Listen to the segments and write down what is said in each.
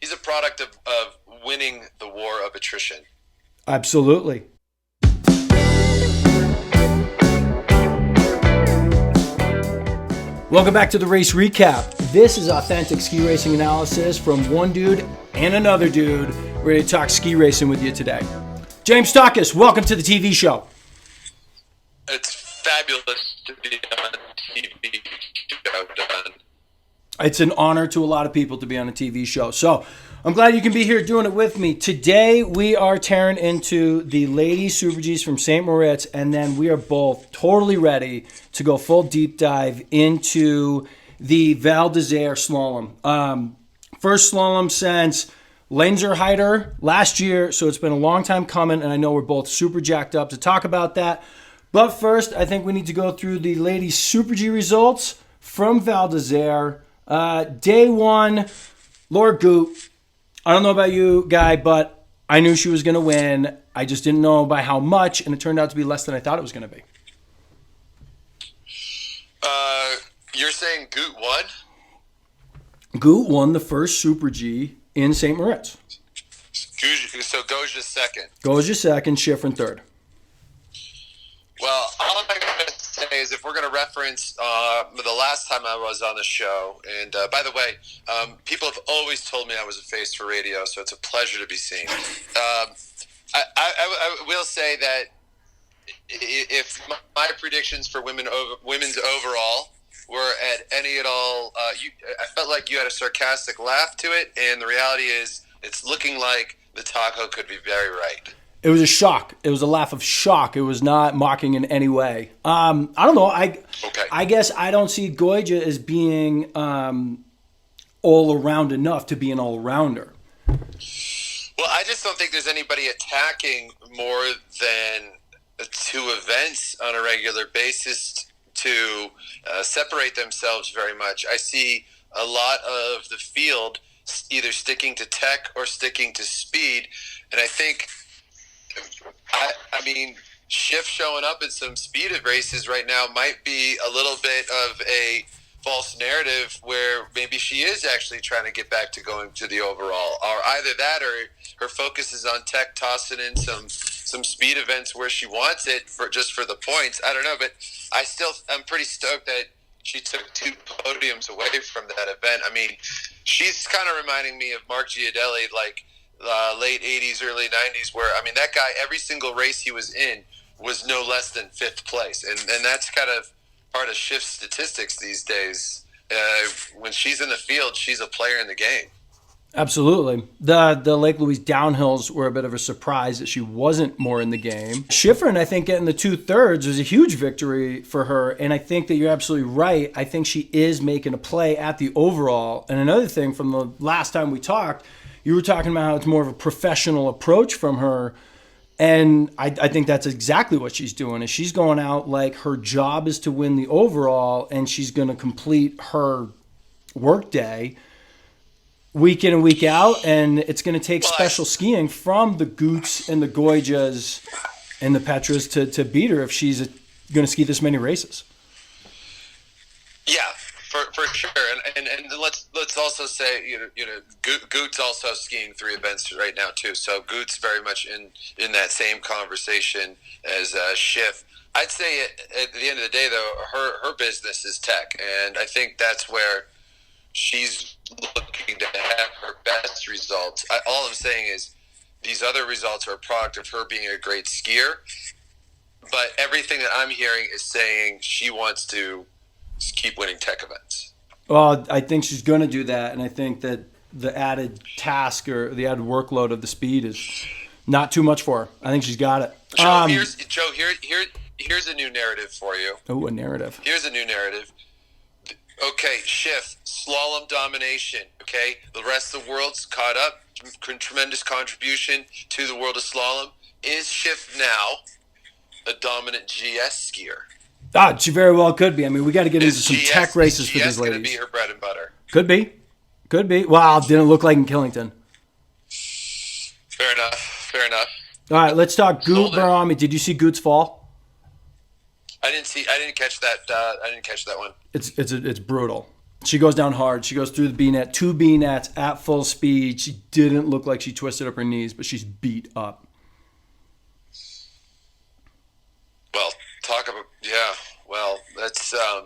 he's a product of winning the war of attrition. Absolutely. Welcome back to the race recap. This is authentic ski racing analysis from one dude and another dude. We're ready to talk ski racing with you today. James Stockus, welcome to the TV show. It's fabulous to be on a TV show, Don. It's an honor to a lot of people to be on a TV show. So I'm glad you can be here doing it with me. Today we are tearing into the ladies Super Gs from St Moritz, and then we are both totally ready to go full deep dive into the Val d'Isère slalom. First slalom since Lenzerheide last year, so it's been a long time coming, and I know we're both super jacked up to talk about that. But first, I think we need to go through the ladies Super G results from Val d'Isère. Day one, Laura Goot. I don't know about you, Guy, but I knew she was going to win. I just didn't know by how much, and it turned out to be less than I thought it was going to be. You're saying Goot won? Goot won the first Super G in St. Moritz. So Goj's second. Goj's second, Schifrin third. Well, all I'm going to say is if we're going to reference the last time I was on the show, and by the way, people have always told me I was a face for radio, so it's a pleasure to be seen. I will say that if my predictions for women's overall were at any at all, I felt like you had a sarcastic laugh to it, and the reality is it's looking like the Tahoe could be very right. It was a shock. It was a laugh of shock. It was not mocking in any way. I don't know. I guess I don't see Goja as being all around enough to be an all rounder. Well, I just don't think there's anybody attacking more than two events on a regular basis to separate themselves very much. I see a lot of the field either sticking to tech or sticking to speed, and I think, I mean, Schiff showing up in some speed races right now might be a little bit of a false narrative where maybe she is actually trying to get back to going to the overall, or either that or her focus is on tech, tossing in some speed events where she wants it for the points. I don't know, but I'm pretty stoked that she took 2 podiums away from that event. I mean, she's kind of reminding me of Mark Giardelli, like late 80s, early 90s, where, I mean, that guy, every single race he was in was no less than 5th place. And that's kind of part of Schiff's statistics these days. When she's in the field, she's a player in the game. Absolutely. The Lake Louise downhills were a bit of a surprise that she wasn't more in the game. Schifrin, I think, getting the 2/3 was a huge victory for her, and I think that you're absolutely right. I think she is making a play at the overall. And another thing from the last time we talked, you were talking about how it's more of a professional approach from her, and I think that's exactly what she's doing. Is she's going out like her job is to win the overall, and she's going to complete her workday week in and week out, and it's going to take special skiing from the Goots and the Gojas and the Petras to beat her if she's going to ski this many races. Yeah, for sure. And let's also say you know Goot's also skiing 3 events right now too. So Goot's very much in that same conversation as Schiff. I'd say at the end of the day though, her business is tech, and I think that's where she's looking to have her best results. All I'm saying is these other results are a product of her being a great skier, but everything that I'm hearing is saying she wants to keep winning tech events. Well, I think she's going to do that, and I think that the added task or the added workload of the speed is not too much for her. I think she's got it. Here's a new narrative for you. Oh, a narrative. Here's a new narrative. Okay, Schiff, slalom domination, okay? The rest of the world's caught up. Tremendous contribution to the world of slalom. Is Schiff now a dominant GS skier? She very well could be. I mean, we got to get into some tech races for these ladies. Is GS going to be her bread and butter? Could be. Wow, didn't look like in Killington. Fair enough. All right, let's talk Goot Barami. Did you see Goot's fall? I didn't catch that. I didn't catch that one. It's brutal. She goes down hard. She goes through the B net, 2 B nets at full speed. She didn't look like she twisted up her knees, but she's beat up. Well, talk about Well, that's a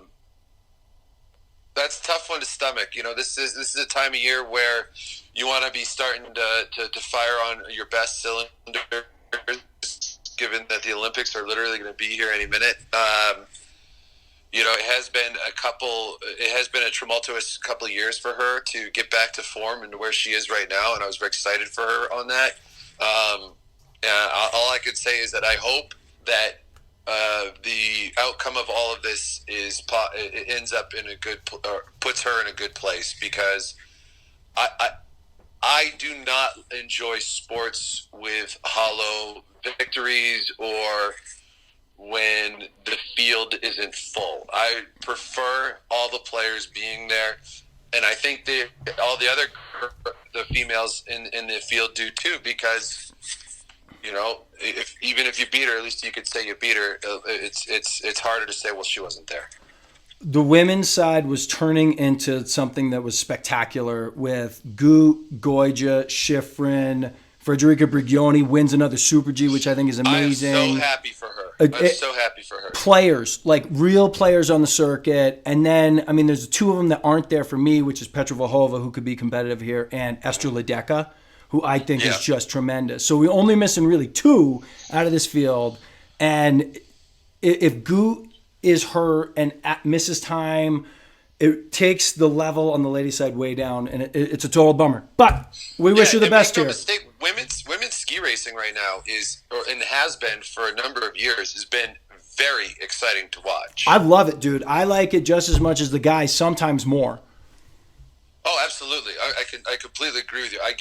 tough one to stomach. This is a time of year where you want to be starting to fire on your best cylinder, given that the Olympics are literally going to be here any minute. It has been a tumultuous couple of years for her to get back to form and to where she is right now, and I was very excited for her on that. All I could say is that I hope that the outcome of all of this it ends up in puts her in a good place, because I do not enjoy sports with hollow victories or when the field isn't full. I prefer all the players being there, and I think the females in the field do too, because even if you beat her, at least you could say you beat her. It's harder to say, well, she wasn't there. The women's side was turning into something that was spectacular with Goija, Schifrin, Federica Brigioni wins another Super G, which I think is amazing. I'm so happy for her. I'm so happy for her. Players, like real players on the circuit. And then, there's 2 of them that aren't there for me, which is Petra Vlhova, who could be competitive here, and Esther Ledecky, who I think is just tremendous. So we're only missing really 2 out of this field. And if Gu is hurt and misses time, it takes the level on the ladies' side way down, and it's a total bummer. But we wish her the best here. Mistake. Women's ski racing right now has been for a number of years, has been very exciting to watch. I love it, dude. I like it just as much as the guys, sometimes more. Oh, absolutely. I completely agree with you. I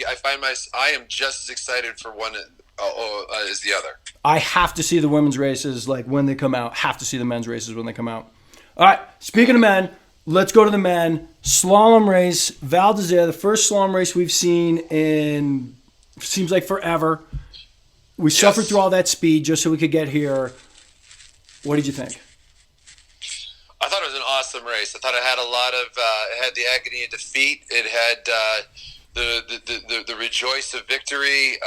am just as excited for one as the other. I have to see the women's races when they come out. Have to see the men's races when they come out. All right, speaking of men, let's go to the men. Slalom race, Val d'Isère, the first slalom race we've seen in, seems like forever. We suffered through all that speed just so we could get here. What did you think? I thought it was an awesome race. I thought it had it had the agony of defeat. It had the rejoice of victory.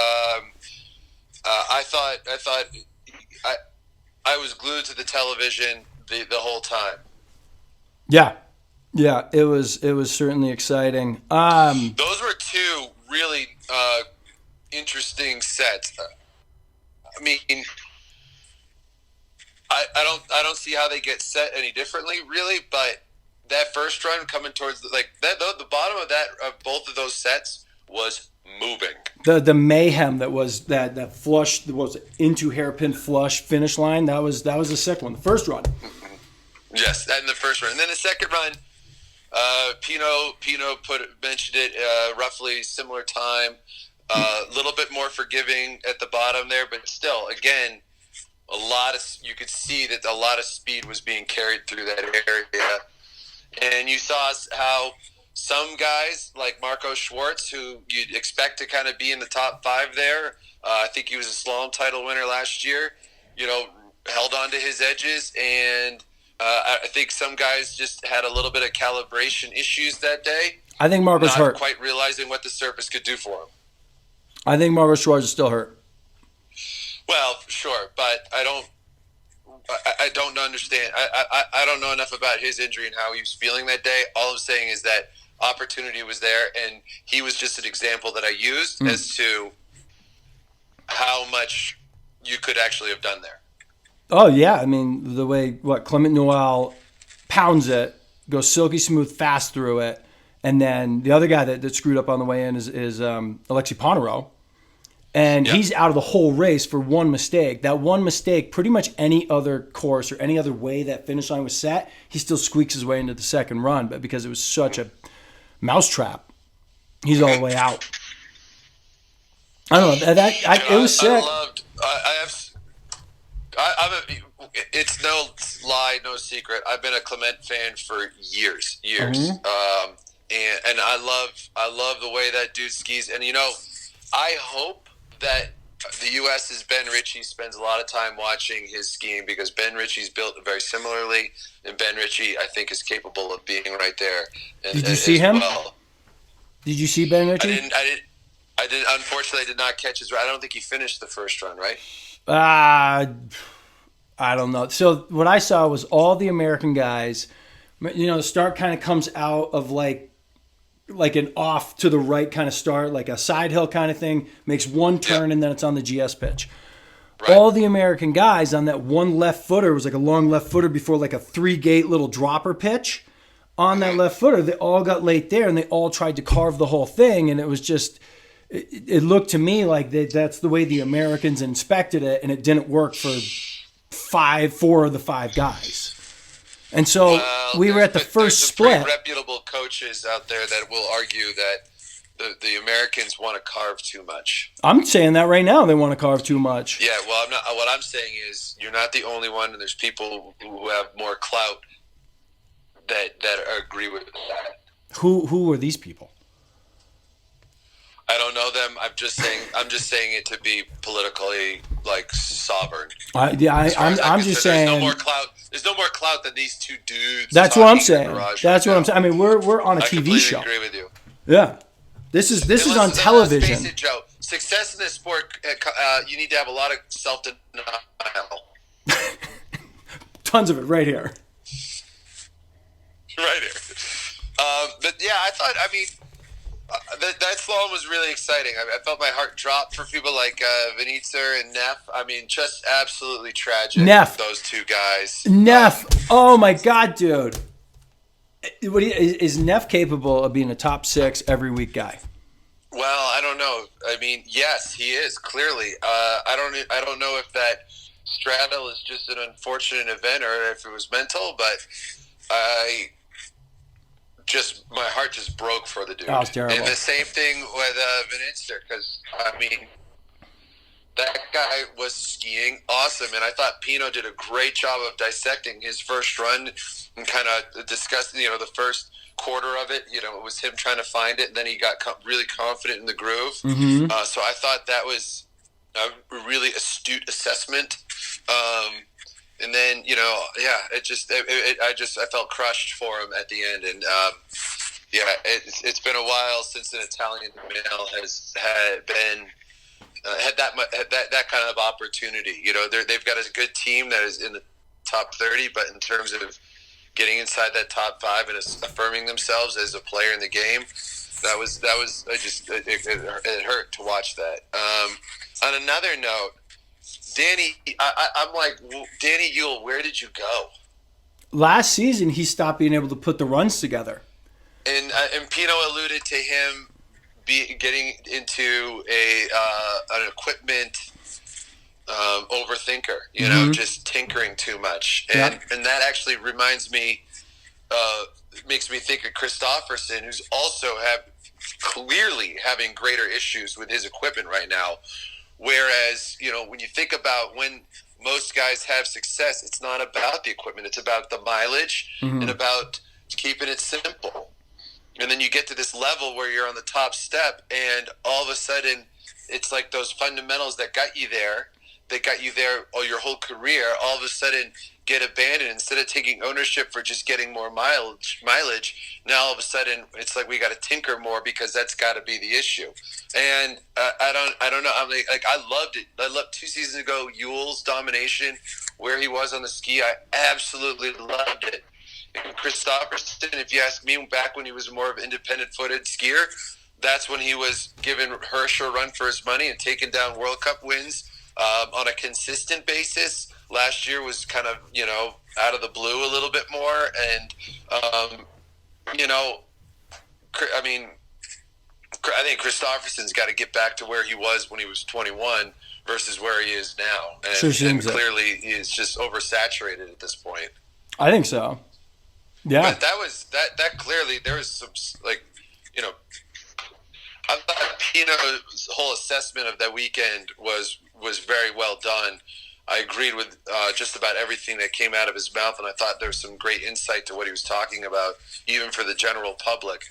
I was glued to the television the whole time. Yeah, it was certainly exciting. Those were 2 really interesting sets. I don't see how they get set any differently, really. But that first run coming towards the bottom of both of those sets was moving. The mayhem that was that flush was into hairpin flush finish line. That was a sick one. The first run. Yes, and the first run, and then the second run. Pino mentioned it, roughly similar time. A little bit more forgiving at the bottom there, but still, again, you could see that a lot of speed was being carried through that area. And you saw how some guys like Marco Schwartz, who you'd expect to kind of be in the top 5 there, I think he was a slalom title winner last year, held on to his edges. And I think some guys just had a little bit of calibration issues that day. I think Marco's hurt. Not quite realizing what the surface could do for him. I think Marco Schwartz is still hurt. Well, sure, but I don't understand. I don't know enough about his injury and how he was feeling that day. All I'm saying is that opportunity was there, and he was just an example that I used as to how much you could actually have done there. Oh, yeah. The way Clement Noel pounds it, goes silky smooth fast through it, and then the other guy that screwed up on the way in is Alexei Ponereau. And he's out of the whole race for one mistake. That one mistake, pretty much any other course or any other way that finish line was set, he still squeaks his way into the second run. But because it was such a mousetrap, he's all the way out. I don't know. It was sick. It's no lie, no secret. I've been a Clement fan for years. Mm-hmm. And I love the way that dude skis. And I hope that the U.S.'s Ben Ritchie spends a lot of time watching his skiing because Ben Ritchie's built very similarly, and Ben Ritchie, I think, is capable of being right there. Did you see him? Well. Did you see Ben I Ritchie? didn't. Unfortunately, I did not catch his. I don't think he finished the first run, right? I don't know. So what I saw was all the American guys. The start kind of comes out of like an off to the right kind of start, like a side hill kind of thing. Makes one turn and then it's on the GS pitch. Right. All the American guys on that one left footer was like a long left footer before like a 3-gate little dropper pitch. On that left footer, they all got late there and they all tried to carve the whole thing, and it was just. It looked to me like that's the way the Americans inspected it, and it didn't work for 4 of the 5 guys. And so we were at the first split. There's reputable coaches out there that will argue that the Americans want to carve too much. I'm saying that right now. They want to carve too much. Yeah, well, I'm not. What I'm saying is you're not the only one, and there's people who have more clout that agree with that. Who are these people? I don't know them. I'm just saying it to be politically sovereign. I'm just saying. There's no more clout than these two dudes. That's what I'm saying. That's what I'm saying. I mean, we're on a TV show. I completely agree with you. Yeah, this is on television. Let's face it, Joe. Success in this sport, you need to have a lot of self-denial. Tons of it right here. Right here. But yeah, I mean. That slalom was really exciting. I felt my heart drop for people like Vinitzer and Neff. I mean, just absolutely tragic. Neff. Those two guys. Neff. Oh, my God, dude. Is Neff capable of being a top 6 every week guy? Well, I don't know. I mean, yes, he is, clearly. I don't know if that straddle is just an unfortunate event or if it was mental, but my heart just broke for the dude. That was terrible. And the same thing with Vinitzer, because, I mean, that guy was skiing awesome, and I thought Pino did a great job of dissecting his first run and kind of discussing, the first quarter of it. It was him trying to find it, and then he got really confident in the groove. Mm-hmm. So I thought that was a really astute assessment. And then, I felt crushed for him at the end. And, it's been a while since an Italian male has had that kind of opportunity. They've got a good team that is in the top 30, but in terms of getting inside that top 5 and affirming themselves as a player in the game, it hurt to watch that. On another note, Danny, I'm like, Danny Yule, where did you go? Last season, he stopped being able to put the runs together. And Pino alluded to him getting into an equipment overthinker, just tinkering too much. And that actually reminds me, makes me think of Christofferson, who's also clearly having greater issues with his equipment right now. Whereas, when you think about when most guys have success, it's not about the equipment. It's about the mileage and about keeping it simple. And then you get to this level where you're on the top step, and all of a sudden it's like those fundamentals that got you there all your whole career, all of a sudden get abandoned. Instead of taking ownership for just getting more mileage, now all of a sudden it's like we got to tinker more because that's got to be the issue. And I don't know. I'm like I loved it. I loved 2 seasons ago Yule's domination, where he was on the ski. I absolutely loved it. And Christofferson, if you ask me, back when he was more of an independent-footed skier, that's when he was giving Hirsch a run for his money and taking down World Cup wins on a consistent basis. Last year was kind of, out of the blue a little bit more. And, I think Christofferson's got to get back to where he was when he was 21 versus where he is now. And clearly he's just oversaturated at this point. I think so. Yeah. But that clearly, there was some, I thought Pino's whole assessment of that weekend was very well done. I agreed with just about everything that came out of his mouth, and I thought there was some great insight to what he was talking about, even for the general public.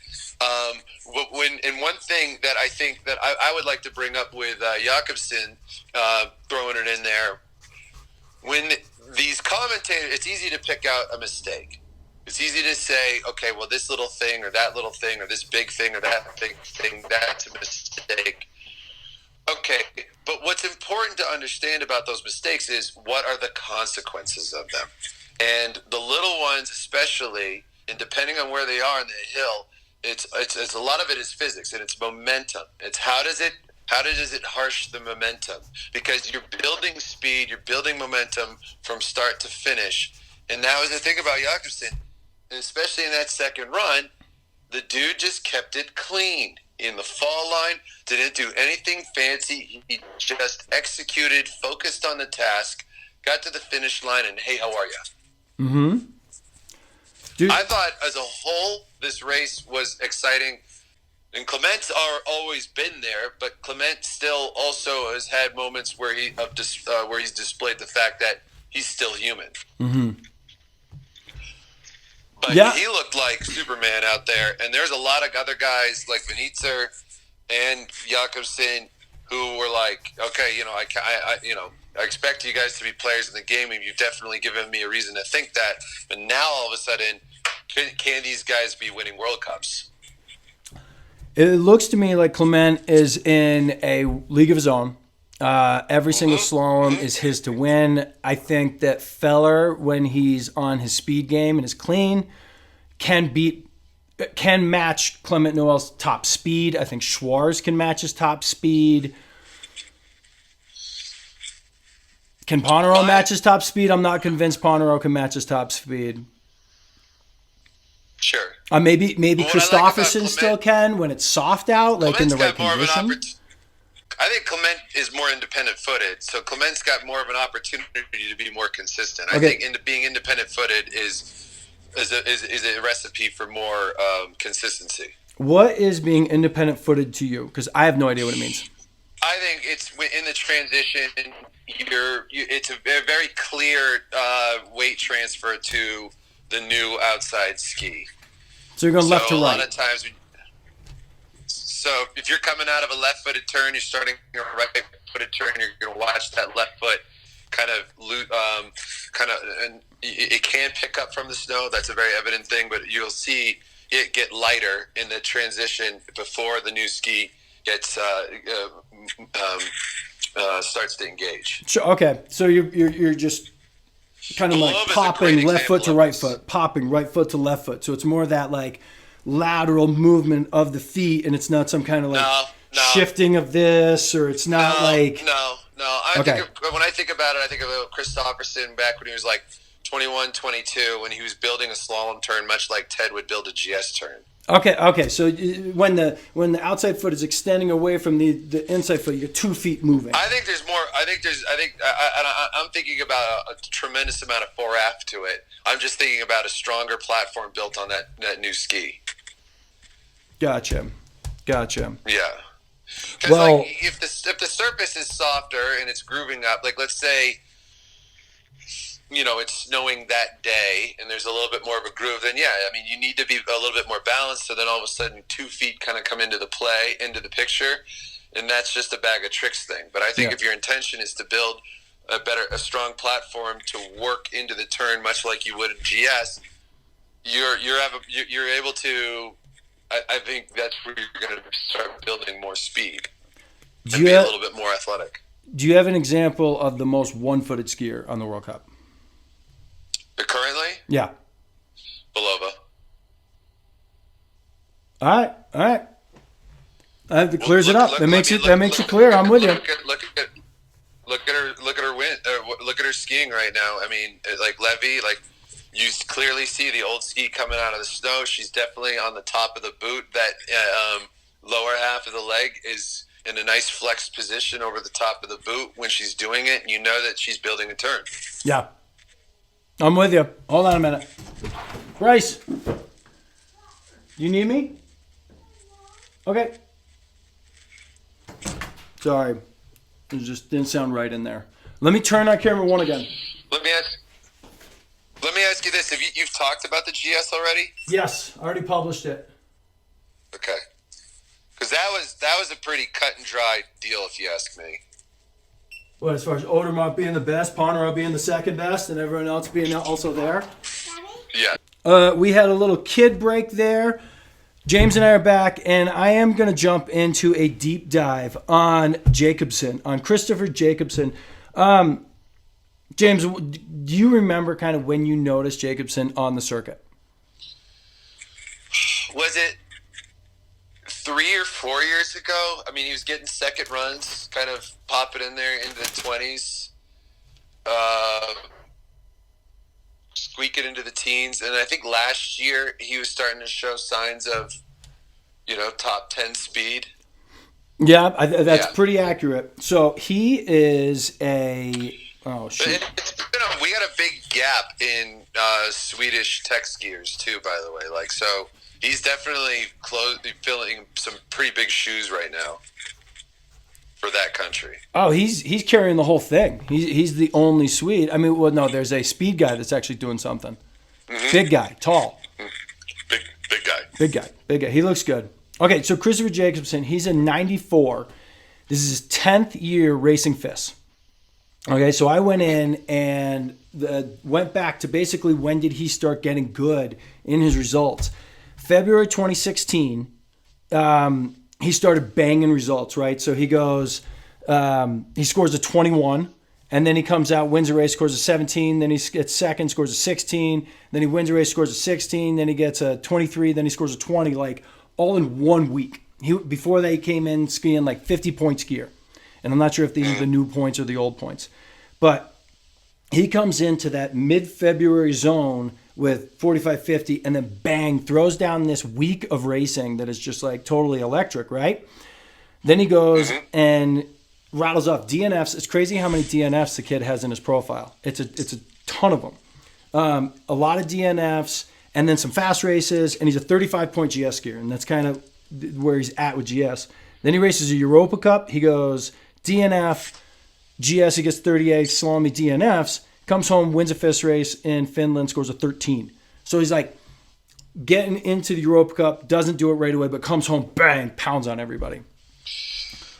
And one thing that I think that I would like to bring up with Jakobsen, throwing it in there, when these commentators, it's easy to pick out a mistake. It's easy to say, okay, well, this little thing or that little thing or this big thing or that big thing, that's a mistake. Okay, but what's important to understand about those mistakes is what are the consequences of them. And the little ones especially, and depending on where they are in the hill, it's a lot of it is physics and it's momentum. It's how does it harsh the momentum? Because you're building speed, you're building momentum from start to finish. And that was the thing about Jakobsen, and especially in that second run, the dude just kept it clean. In the fall line, didn't do anything fancy. He just executed, focused on the task, got to the finish line, and hey, how are you? Mm-hmm. Dude. I thought as a whole, this race was exciting. And Clement's always been there, but Clement still also has had moments where he's displayed the fact that he's still human. Mm-hmm. But yeah. He looked like Superman out there, and there's a lot of other guys like Venitzer and Jakobsen who were like, okay, I expect you guys to be players in the game, and you've definitely given me a reason to think that. But now all of a sudden, can these guys be winning World Cups? It looks to me like Clement is in a league of his own. Every single slalom is his to win. I think that Feller, when he's on his speed game and is clean, can match Clement Noel's top speed. I think Schwarz can match his top speed. Can Ponerow match his top speed? I'm not convinced Ponerow can match his top speed. Sure. Maybe Christofferson still can when it's soft out, like Clement's in the right condition. I think Clement is more independent-footed, so Clement's got more of an opportunity to be more consistent. I think being independent-footed is a recipe for more consistency. What is being independent-footed to you? Because I have no idea what it means. I think it's in the transition. It's a very clear weight transfer to the new outside ski. So you're going left to right. A lot of times. So if you're coming out of a left-footed turn, you're starting a right-footed turn. You're going to watch that left foot and it can pick up from the snow. That's a very evident thing, but you'll see it get lighter in the transition before the new ski gets starts to engage. Sure, okay, so you're just kind of like popping left foot to right foot, popping right foot to left foot. So it's more that like lateral movement of the feet, and it's not some kind of like shifting of this, or it's not like no. When I think about it, I think of Christofferson back when he was like 21, 22, when he was building a slalom turn, much like Ted would build a GS turn. Okay. So when the outside foot is extending away from the inside foot, you're 2 feet moving. I think there's more. I'm thinking about a tremendous amount of fore-aft to it. I'm just thinking about a stronger platform built on that new ski. Gotcha. Yeah. Well, if the surface is softer and it's grooving up, like let's say, it's snowing that day and there's a little bit more of a groove, then you need to be a little bit more balanced. So then all of a sudden 2 feet kind of come into the picture, and that's just a bag of tricks thing. But I think if your intention is to build a strong platform to work into the turn, much like you would in GS, you're able to. I think that's where you're going to start building more speed and be a little bit more athletic. Do you have an example of the most one-footed skier on the World Cup? Currently? Yeah. Belova. All right. That clears it up. That makes it clear. I'm with you. Look at her win. Look at her skiing right now. I mean, like Levy, like you clearly see the old ski coming out of the snow. She's definitely on the top of the boot. That lower half of the leg is in a nice flexed position over the top of the boot when she's doing it. And you know that she's building a turn. Yeah. I'm with you. Hold on a minute. Bryce, you need me? Okay. Sorry. It just didn't sound right in there. Let me turn on camera one again. Let me ask you this: you've talked about the GS already? Yes, I already published it. Okay, because that was a pretty cut and dry deal, if you ask me. What, as far as Odermatt being the best, Poneroy being the second best, and everyone else being also there? Yeah. We had a little kid break there. James and I are back, and I am going to jump into a deep dive on Jacobson, on Christopher Jacobson. James, do you remember kind of when you noticed Jacobson on the circuit? Was it 3 or 4 years ago? I mean, he was getting second runs, kind of popping in there into the 20s, squeaking into the teens. And I think last year he was starting to show signs of, top 10 speed. Yeah, that's pretty accurate. So he is a... Oh, shoot. We got a big gap in Swedish tech skiers, too, by the way. So he's definitely filling some pretty big shoes right now for that country. Oh, he's carrying the whole thing. He's the only Swede. I mean, well, no, there's a speed guy that's actually doing something. Mm-hmm. Big guy, tall. Big guy. He looks good. Okay, so Christopher Jacobson, he's a 94. This is his 10th year racing FIS. Okay, so I went in and went back to basically when did he start getting good in his results. February 2016, he started banging results, right? So he goes, he scores a 21, and then he comes out, wins a race, scores a 17, then he gets second, scores a 16, then he wins a race, scores a 16, then he gets a 23, then he scores a 20, all in 1 week. Before that, he came in skiing 50-point skier. And I'm not sure if these are the new points or the old points. But he comes into that mid-February zone with 45-50 and then bang, throws down this week of racing that is just totally electric, right? Then he goes and rattles off DNFs. It's crazy how many DNFs the kid has in his profile. It's a ton of them. A lot of DNFs and then some fast races, and he's a 35-point GS skier, and that's kind of where he's at with GS. Then he races a Europa Cup. He goes DNF, GS, he gets 38, Salami DNFs, comes home, wins a FIS race in Finland, scores a 13. So he's getting into the Europa Cup, doesn't do it right away, but comes home, bang, pounds on everybody.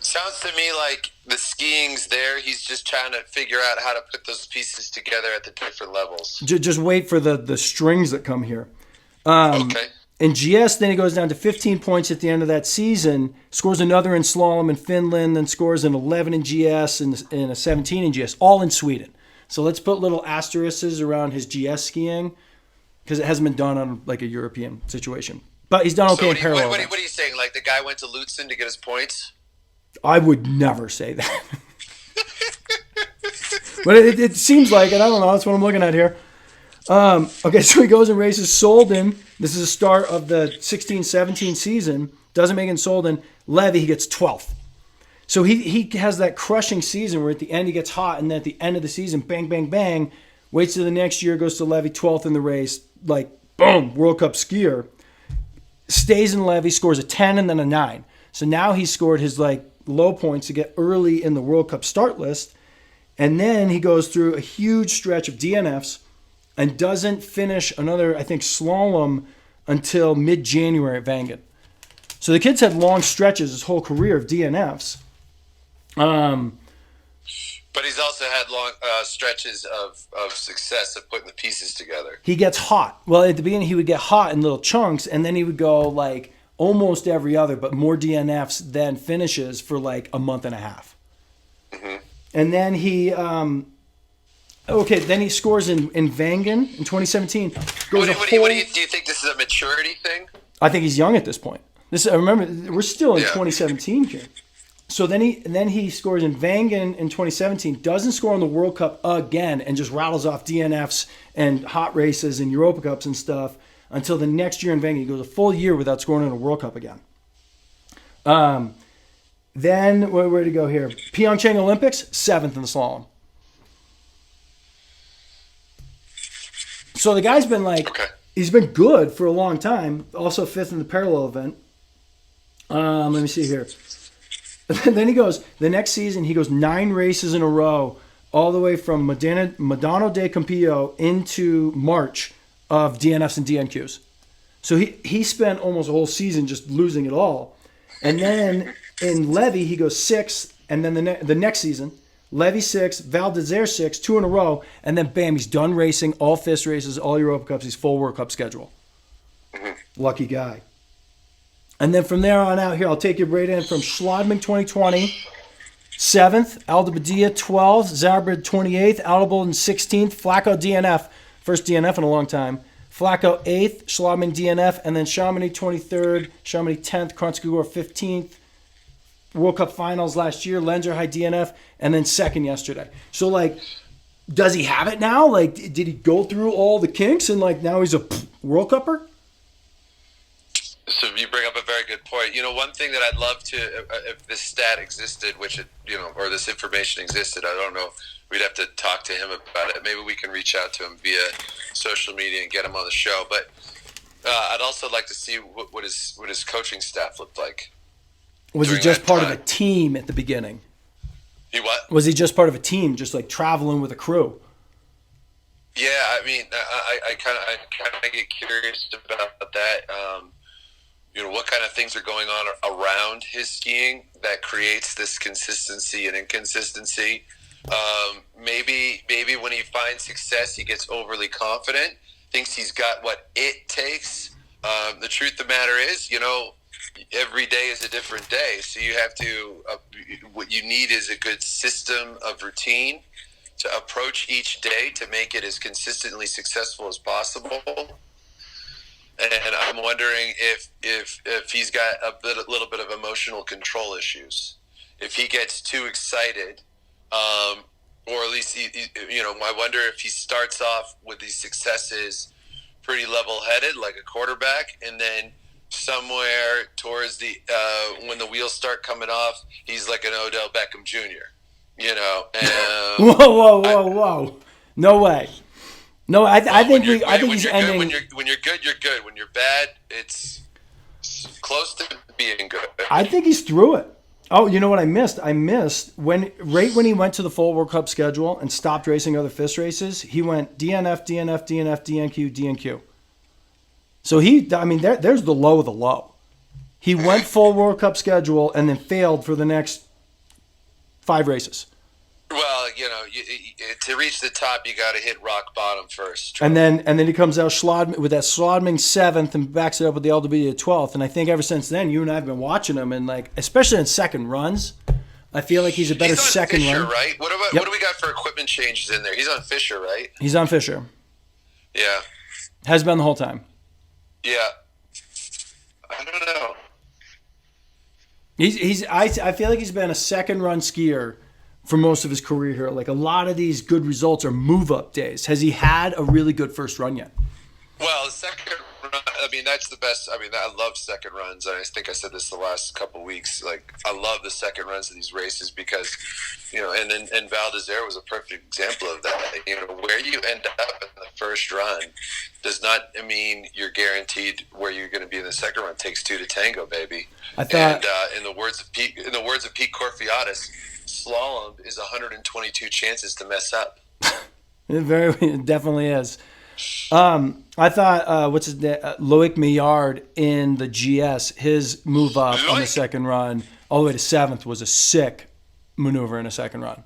Sounds to me like the skiing's there. He's just trying to figure out how to put those pieces together at the different levels. Just wait for the strings that come here. Okay. In GS, then he goes down to 15 points at the end of that season, scores another in slalom in Finland, then scores an 11 in GS and a 17 in GS, all in Sweden. So let's put little asterisks around his GS skiing because it hasn't been done on a European situation. But he's done okay in parallel. What are you saying? The guy went to Lutzen to get his points? I would never say that. But it seems like it. I don't know. That's what I'm looking at here. Okay, so he goes and races Solden. This is the start of the 16-17 season. Doesn't make it in Solden. Levy, he gets 12th. So he has that crushing season where at the end he gets hot, and then at the end of the season, bang, bang, bang, waits till the next year, goes to Levy, 12th in the race, boom, World Cup skier. Stays in Levy, scores a 10 and then a 9. So now he's scored his low points to get early in the World Cup start list. And then he goes through a huge stretch of DNFs and doesn't finish another, I think, slalom until mid-January at Vangen. So the kid's had long stretches his whole career of DNFs. But he's also had long stretches of success of putting the pieces together. He gets hot. Well, at the beginning, he would get hot in little chunks, and then he would go almost every other, but more DNFs than finishes for a month and a half. Mm-hmm. And then he, then he scores in Vangen in 2017. Do you think this is a maturity thing? I think he's young at this point. Remember, we're still in 2017 here. So then he scores in Vangen in 2017, doesn't score in the World Cup again, and just rattles off DNFs and hot races and Europa Cups and stuff until the next year in Vangen. He goes a full year without scoring in a World Cup again. Then, where did he go here? Pyeongchang Olympics, 7th in the slalom. So the guy's been he's been good for a long time. Also 5th in the parallel event. Let me see here. Then he goes, the next season, he goes 9 races in a row all the way from Madonna de Campillo into March of DNFs and DNQs. So he spent almost a whole season just losing it all. And then in Levy, he goes 6th, and then the next season, Levy 6th, Val d'Isère 6th, 2 in a row, and then bam, he's done racing, all FIS races, all Europa Cups, he's full World Cup schedule. Lucky guy. And then from there on out here, I'll take you right in from Schladming 2020, 7th, Aldebadia 12th, Zarbrid 28th, Aldebolden 16th, Flacco DNF, first DNF in a long time, Flacco 8th, Schladming DNF, and then Chamonix 23rd, Chamonix 10th, Kranjskogor 15th, World Cup finals last year, Lenzer High DNF, and then second yesterday. So, like, does he have it now? Like, did he go through all the kinks and, like, now he's a World Cupper? So you bring up a very good point. You know, one thing that I'd love to, if this stat existed, which it, or this information existed, I don't know. We'd have to talk to him about it. Maybe we can reach out to him via social media and get him on the show. But I'd also like to see what his coaching staff looked like. Was he just part of a team at the beginning? He what? Was he just part of a team, just like traveling with a crew? Yeah, I mean, I kind of get curious about that. What kind of things are going on around his skiing that creates this consistency and inconsistency. Maybe when he finds success, he gets overly confident, thinks he's got what it takes. The truth of the matter is, every day is a different day. So you have to, what you need is a good system of routine to approach each day to make it as consistently successful as possible. And I'm wondering if he's got a little bit of emotional control issues. If he gets too excited, or at least I wonder if he starts off with these successes pretty level-headed, like a quarterback, and then somewhere towards the when the wheels start coming off, he's like an Odell Beckham Jr. Whoa! No way. No, I think he's ending. When you're good, you're good. When you're bad, it's close to being good. I think he's through it. Oh, you know what I missed? I missed when he went to the full World Cup schedule and stopped racing other FIS races. He went DNF, DNF, DNF, DNQ, DNQ. So there's the low of the low. He went full World Cup schedule and then failed for the next 5 races. Well, to reach the top, you got to hit rock bottom first. And then he comes out with that Schladming 7th and backs it up with the LW 12th. And I think ever since then, you and I have been watching him, and especially in second runs, I feel like he's a better second Fisher, run. Right? What do we got for equipment changes in there? He's on Fisher, right? He's on Fisher. Yeah. Has been the whole time. Yeah. I don't know. I feel like he's been a second run skier for most of his career here. Like, a lot of these good results are move-up days. Has he had a really good first run yet? Well, the second run, that's the best. I love second runs. And I think I said this the last couple of weeks. Like, I love the second runs of these races because, and Val d'Isère was a perfect example of that. Where you end up in the first run does not mean you're guaranteed where you're going to be in the second run. It takes 2 to tango, baby. I thought, and in the words of Pete Corfiatis, slalom is 122 chances to mess up. It definitely is. I thought, Loic Millard in the GS, his move up on the second run all the way to 7th was a sick maneuver in a second run.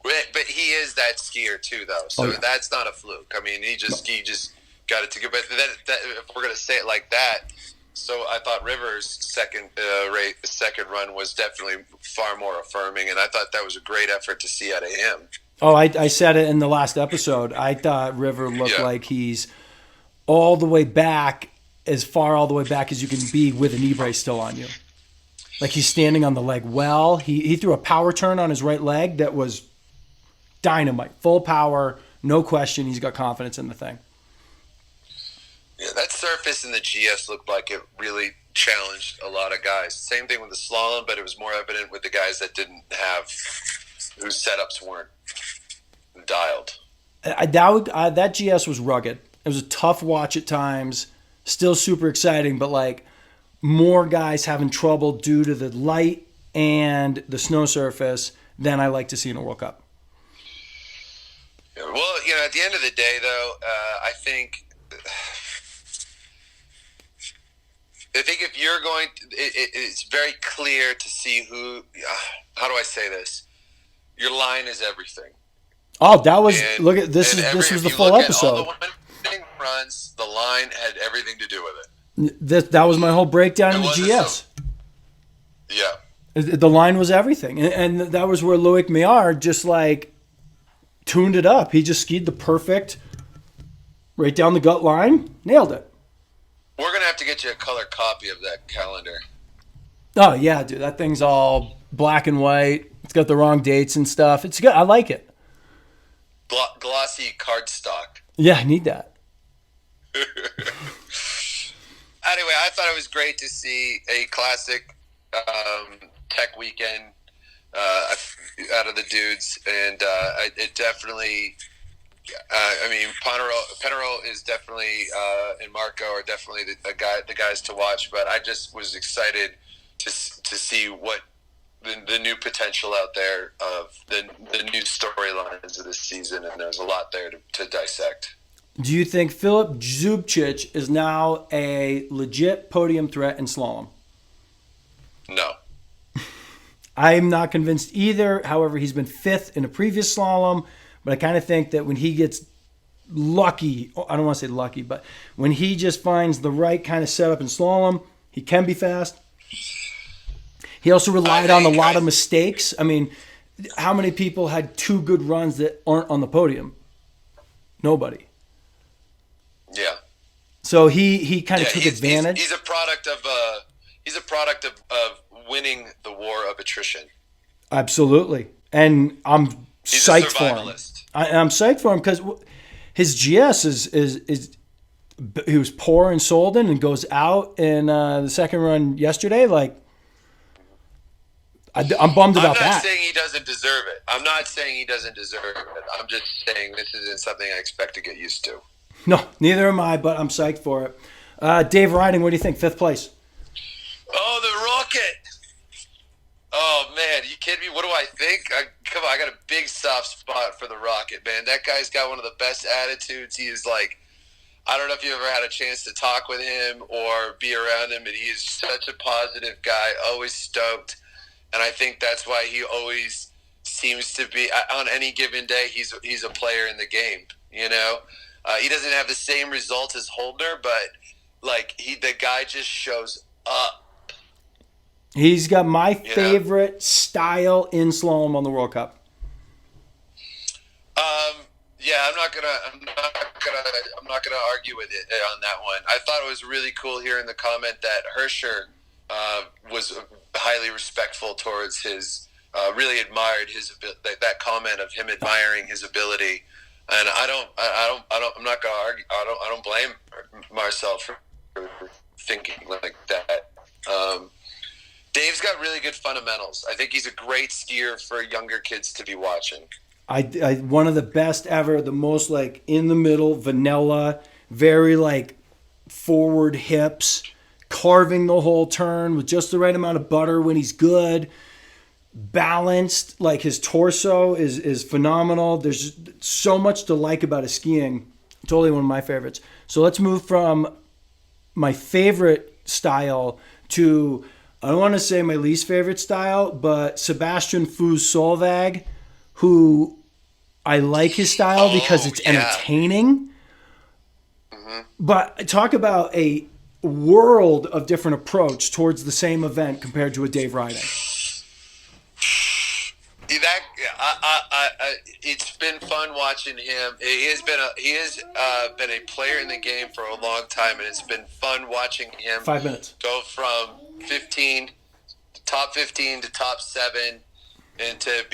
But he is that skier too, though. So That's not a fluke. He just got it together. But if we're going to say it like that, so I thought Rivers' second run was definitely far more affirming, and I thought that was a great effort to see out of him. Oh, I said it in the last episode. I thought River looked like he's all the way back, as far all the way back as you can be with a knee brace still on you. Like, he's standing on the leg well. He threw a power turn on his right leg that was dynamite. Full power, no question. He's got confidence in the thing. Yeah, that surface in the GS looked like it really challenged a lot of guys. Same thing with the slalom, but it was more evident with the guys that didn't have, whose setups weren't dialed. That GS was rugged. It was a tough watch at times. Still super exciting, but more guys having trouble due to the light and the snow surface than I like to see in a World Cup. Well, at the end of the day, though, I think if you're going, it's very clear to see who. How do I say this? Your line is everything. Oh, that was And look at this and is this every was if the you full look at all episode. the winning runs, the line had everything to do with it. That was my whole breakdown in the wasn't GS. Yeah. The line was everything, and that was where Loic Meillard just like tuned it up. He just skied the perfect right down the gut line, nailed it. We're gonna have to get you a color copy of that calendar. Oh yeah, dude, that thing's all black and white. It's got the wrong dates and stuff. It's good. I like it. Glossy cardstock. Yeah, I need that. Anyway, I thought it was great to see a classic tech weekend out of the dudes, and it definitely. Penarol is definitely and Marco are definitely the guys to watch. But I just was excited to see what the new potential out there of the new storylines of this season, and there's a lot there to dissect. Do you think Filip Zubcic is now a legit podium threat in slalom? No. I'm not convinced either. However, he's been fifth in a previous slalom, but I kind of think that when he gets lucky, I don't want to say lucky, but when he just finds the right kind of setup in slalom, he can be fast. He also relied on a lot of mistakes. I mean, how many people had two good runs that aren't on the podium? Nobody. Yeah. So he kind of took advantage. He's a product of winning the war of attrition. Absolutely, and I'm psyched for him. I'm psyched for him because his GS is he was poor in Solden and goes out in the second run yesterday. Like, I'm bummed about that. I'm not saying he doesn't deserve it. I'm just saying this isn't something I expect to get used to. No, neither am I, but I'm psyched for it. Dave Riding, what do you think? Fifth place. Oh, the Rocket. Oh, man, are you kidding me? What do I think? Come on, I got a big soft spot for the Rocket, man. That guy's got one of the best attitudes. He is like, I don't know if you ever had a chance to talk with him or be around him, but he is such a positive guy, always stoked. And I think that's why he always seems to be, on any given day, he's a player in the game, you know? He doesn't have the same results as Holdner, but like the guy just shows up. He's got my favorite style in slalom on the World Cup. Yeah, I'm not gonna argue with it on that one. I thought it was really cool hearing the comment that Hirscher was highly respectful towards his. Really admired his that comment of him admiring his ability. And I'm not gonna argue. I don't blame Marcel for thinking like that. Dave's got really good fundamentals. I think he's a great skier for younger kids to be watching. I one of the best ever. The most like in the middle, vanilla, very like forward hips, carving the whole turn with just the right amount of butter when he's good. Balanced, like his torso is phenomenal. There's so much to like about his skiing. Totally one of my favorites. So let's move from my favorite style to, I don't want to say my least favorite style, but Sebastian Foos Solvag, who I like his style because it's entertaining. Mm-hmm. But talk about a world of different approach towards the same event compared to a Dave Riding. It's been fun watching him. He has been a player in the game for a long time, and it's been fun watching him 5 minutes go from top 15 to top 7 into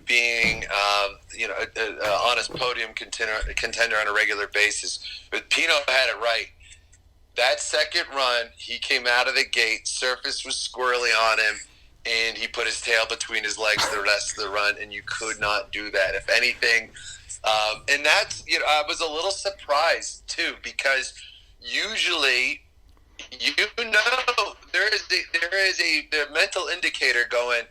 being an honest podium contender on a regular basis. But Pino had it right. That second run, he came out of the gate, surface was squirrely on him, and he put his tail between his legs the rest of the run, and you could not do that. If anything, and that's, I was a little surprised too, because usually, there is a mental indicator going,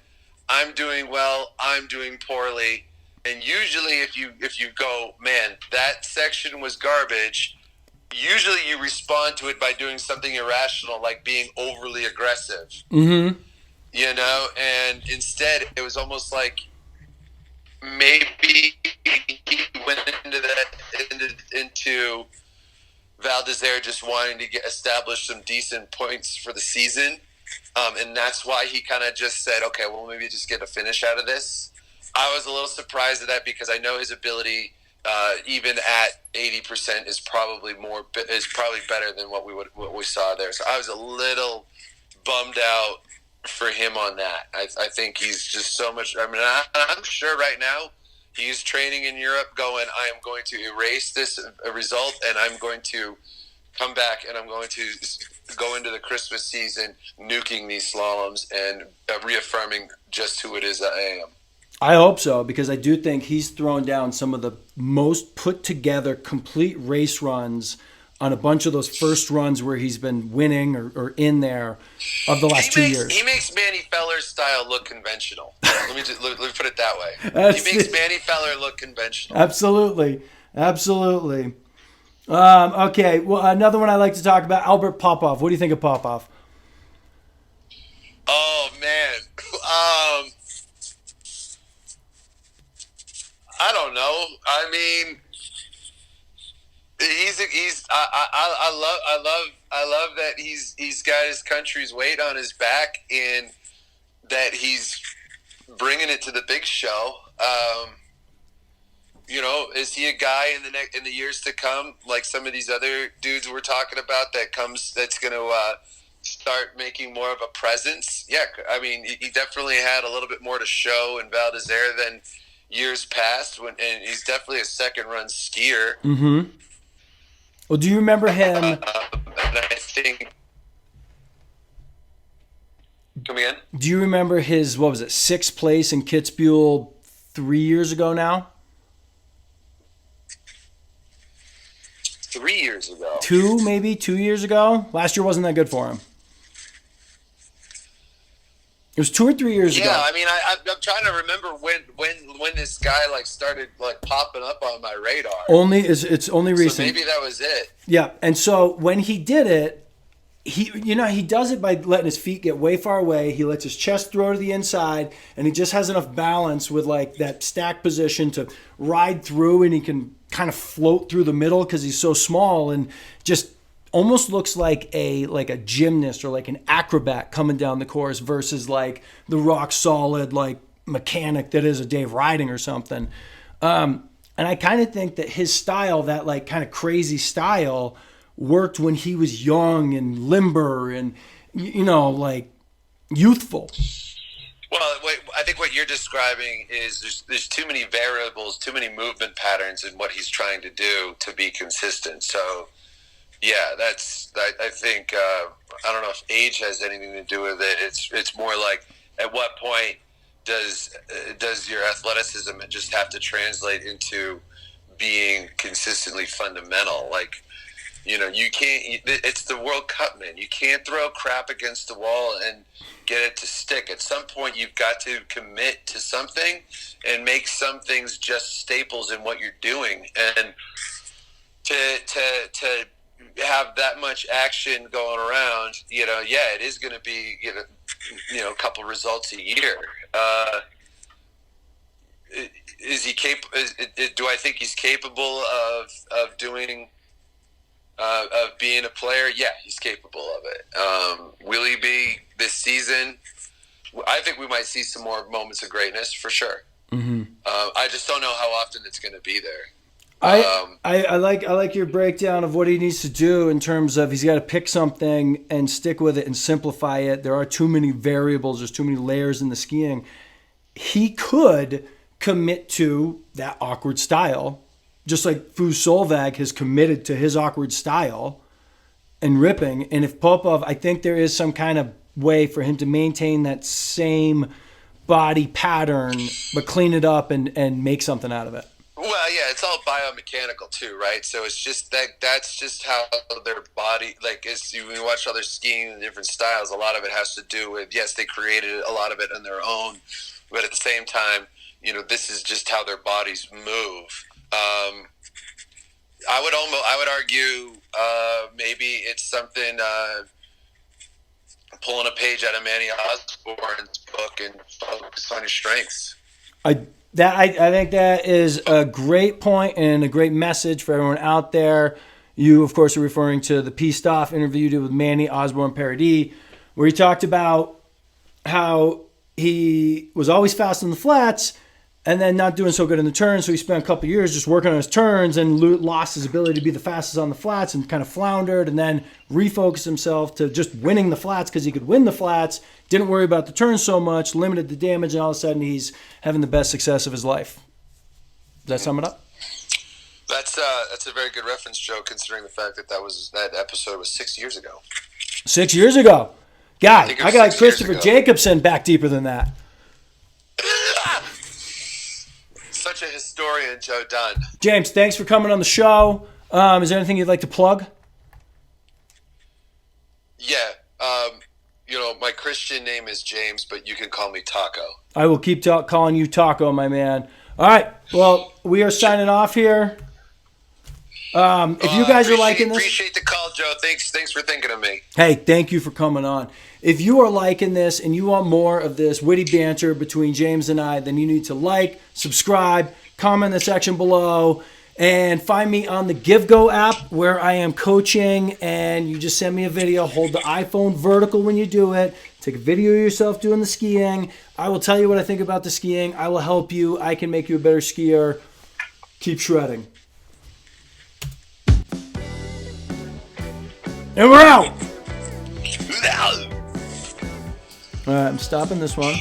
I'm doing well, I'm doing poorly, And usually, if you go, man, that section was garbage. Usually, you respond to it by doing something irrational, like being overly aggressive. Mm-hmm. You know, and instead, it was almost like maybe he went into Valdizer just wanting to establish some decent points for the season, and that's why he kind of just said, "Okay, well, maybe just get a finish out of this." I was a little surprised at that because I know his ability, even at 80%, is probably better than what we saw there. So I was a little bummed out for him on that. I think he's just so much. I mean, I'm sure right now he's training in Europe, going, "I am going to erase this result, and I'm going to come back, and I'm going to go into the Christmas season nuking these slaloms and reaffirming just who it is that I am." I hope so, because I do think he's thrown down some of the most put together complete race runs on a bunch of those first runs where he's been winning or in there of the last 2 years. He makes Manny Feller's style look conventional. Let me put it that way. He makes Manny Feller look conventional. Absolutely. Okay, well, another one I like to talk about, Albert Popov. What do you think of Popov? Oh, man. I don't know. I mean, I love that he's got his country's weight on his back and that he's bringing it to the big show. You know, is he a guy in the years to come, like some of these other dudes we're talking about, that's going to start making more of a presence? Yeah, I mean, he definitely had a little bit more to show in Valdizer than years past, and he's definitely a second-run skier. Mm-hmm. Well, do you remember him? And I think. Come again? Do you remember his, what was it, 6th place in Kitzbühel 3 years ago now? 3 years ago. 2 years ago? Last year wasn't that good for him. It was 2 or 3 years ago. Yeah, I mean, I'm trying to remember when this guy started popping up on my radar. It's only recent. So maybe that was it. Yeah, and so when he did it, he does it by letting his feet get way far away. He lets his chest throw to the inside, and he just has enough balance with that stack position to ride through, and he can kind of float through the middle because he's so small, and just almost looks like a gymnast or like an acrobat coming down the course versus the rock solid mechanic that is a Dave Riding or something. And I kind of think that his style, that kind of crazy style, worked when he was young and limber and youthful. Well, I think what you're describing is there's too many variables, too many movement patterns in what he's trying to do to be consistent. So, yeah, I think I don't know if age has anything to do with it. It's more like, at what point does your athleticism just have to translate into being consistently fundamental? You can't. It's the World Cup, man. You can't throw crap against the wall and get it to stick. At some point, you've got to commit to something and make some things just staples in what you're doing. And to have that much action going around, it is going to be a couple results a year. Is he capable? Do I think he's capable of doing? Of being a player? Yeah, he's capable of it. Will he be this season? I think we might see some more moments of greatness for sure. Mm-hmm. I just don't know how often it's going to be there. I like your breakdown of what he needs to do in terms of he's got to pick something and stick with it and simplify it. There are too many variables. There's too many layers in the skiing. He could commit to that awkward style, just like Fu Solvag has committed to his awkward style and ripping. And if Popov, I think there is some kind of way for him to maintain that same body pattern, but clean it up and make something out of it. Well, yeah, it's all biomechanical too, right? So it's just that's just how their body, as you watch other skiing in different styles, a lot of it has to do with, yes, they created a lot of it on their own, but at the same time, this is just how their bodies move. I would argue maybe it's something pulling a page out of Manny Osborne's book and focus on your strengths. I think that is a great point and a great message for everyone out there. You, of course, are referring to the Peace Off interview you did with Manny Osborne Paradis, where he talked about how he was always fast on the flats and then not doing so good in the turns. So he spent a couple years just working on his turns and lost his ability to be the fastest on the flats and kind of floundered, and then refocused himself to just winning the flats because he could win the flats, didn't worry about the turns so much, limited the damage, and all of a sudden he's having the best success of his life. Does that sum it up? That's a very good reference, Joe, considering the fact that episode was 6 years ago. 6 years ago. Guy, I got Christopher Jacobson back deeper than that. Such a historian, Joe Dunn. James, thanks for coming on the show. Is there anything you'd like to plug? Yeah. My Christian name is James, but you can call me Taco. I will keep calling you Taco, my man. All right. Well, we are signing off here. If you guys are liking this, appreciate the call, Joe. Thanks for thinking of me. Hey, thank you for coming on. If you are liking this and you want more of this witty banter between James and I, then you need to like, subscribe, comment in the section below, and find me on the GiveGo app where I am coaching, and you just send me a video. Hold the iPhone vertical when you do it. Take a video of yourself doing the skiing. I will tell you what I think about the skiing. I will help you. I can make you a better skier. Keep shredding. And we're out. All right, I'm stopping this one.